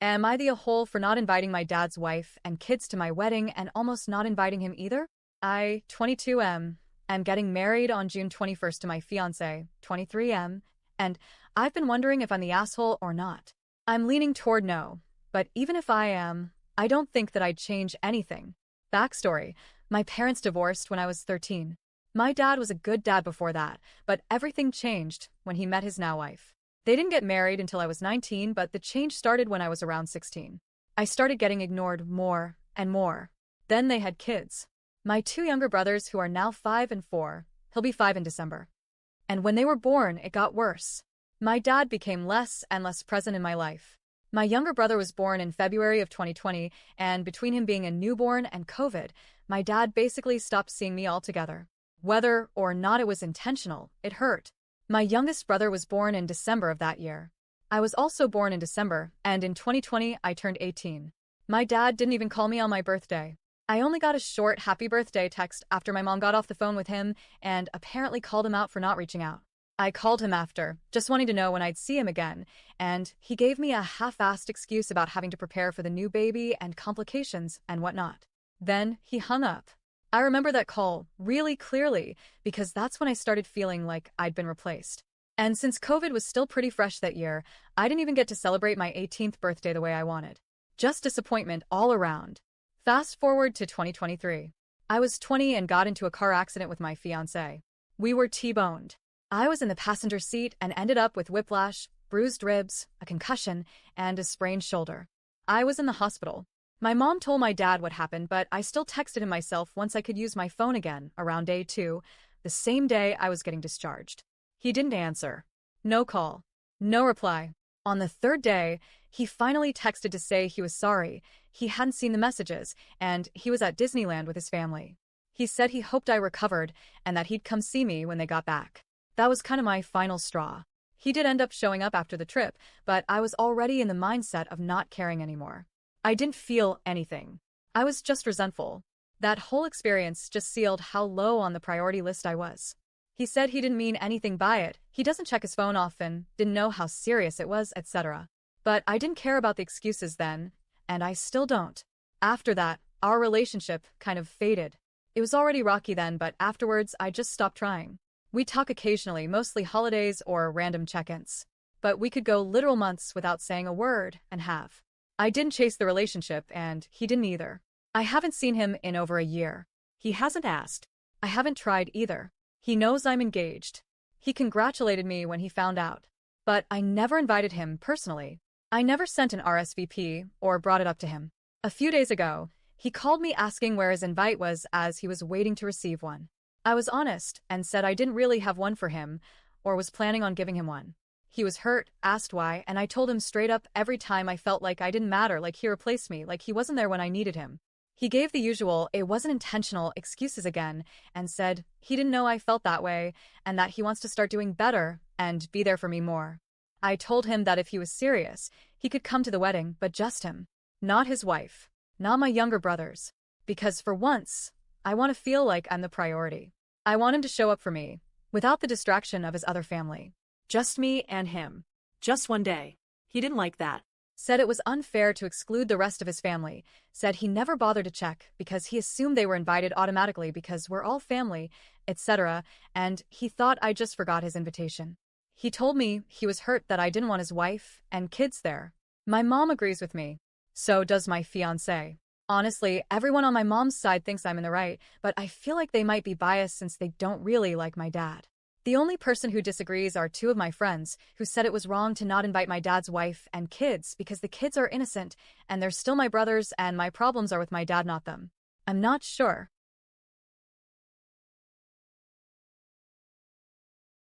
Am I the a-hole for not inviting my dad's wife and kids to my wedding and almost not inviting him either? I, 22 am getting married on June 21st to my fiancé, 23 and I've been wondering if I'm the asshole or not. I'm leaning toward no, but even if I am, I don't think that I'd change anything. Backstory: my parents divorced when I was 13. My dad was a good dad before that, but everything changed when he met his now wife. They didn't get married until I was 19, but the change started when I was around 16. I started getting ignored more and more. Then they had kids. My two younger brothers, who are now 5 and 4, he'll be 5 in December. And when they were born, it got worse. My dad became less and less present in my life. My younger brother was born in February of 2020, and between him being a newborn and COVID, my dad basically stopped seeing me altogether. Whether or not it was intentional, it hurt. My youngest brother was born in December of that year. I was also born in December, and in 2020 I turned 18. My dad didn't even call me on my birthday. I only got a short happy birthday text after my mom got off the phone with him and apparently called him out for not reaching out. I called him after, just wanting to know when I'd see him again, and he gave me a half-assed excuse about having to prepare for the new baby and complications and whatnot. Then he hung up. I remember that call really clearly because that's when I started feeling like I'd been replaced. And since COVID was still pretty fresh that year, I didn't even get to celebrate my 18th birthday the way I wanted. Just disappointment all around. Fast forward to 2023. I was 20 and got into a car accident with my fiancé. We were T-boned. I was in the passenger seat and ended up with whiplash, bruised ribs, a concussion, and a sprained shoulder. I was in the hospital. My mom told my dad what happened, but I still texted him myself once I could use my phone again, around day 2, the same day I was getting discharged. He didn't answer. No call. No reply. On the 3rd day, he finally texted to say he was sorry, he hadn't seen the messages, and he was at Disneyland with his family. He said he hoped I recovered and that he'd come see me when they got back. That was kind of my final straw. He did end up showing up after the trip, but I was already in the mindset of not caring anymore. I didn't feel anything. I was just resentful. That whole experience just sealed how low on the priority list I was. He said he didn't mean anything by it, he doesn't check his phone often, didn't know how serious it was, etc. But I didn't care about the excuses then, and I still don't. After that, our relationship kind of faded. It was already rocky then, but afterwards I just stopped trying. We talk occasionally, mostly holidays or random check-ins. But we could go literal months without saying a word and have. I didn't chase the relationship, and he didn't either. I haven't seen him in over a year. He hasn't asked. I haven't tried either. He knows I'm engaged. He congratulated me when he found out. But I never invited him personally. I never sent an RSVP or brought it up to him. A few days ago, he called me asking where his invite was as he was waiting to receive one. I was honest and said I didn't really have one for him or was planning on giving him one. He was hurt, asked why, and I told him straight up every time I felt like I didn't matter, like he replaced me, like he wasn't there when I needed him. He gave the usual "it wasn't intentional" excuses again and said he didn't know I felt that way and that he wants to start doing better and be there for me more. I told him that if he was serious, he could come to the wedding, but just him. Not his wife. Not my younger brothers. Because for once, I want to feel like I'm the priority. I want him to show up for me, without the distraction of his other family. Just me and him. Just one day. He didn't like that. Said it was unfair to exclude the rest of his family. Said he never bothered to check because he assumed they were invited automatically because we're all family, etc. And he thought I just forgot his invitation. He told me he was hurt that I didn't want his wife and kids there. My mom agrees with me. So does my fiancé. Honestly, everyone on my mom's side thinks I'm in the right, but I feel like they might be biased since they don't really like my dad. The only person who disagrees are 2 of my friends, who said it was wrong to not invite my dad's wife and kids because the kids are innocent and they're still my brothers and my problems are with my dad, not them. I'm not sure.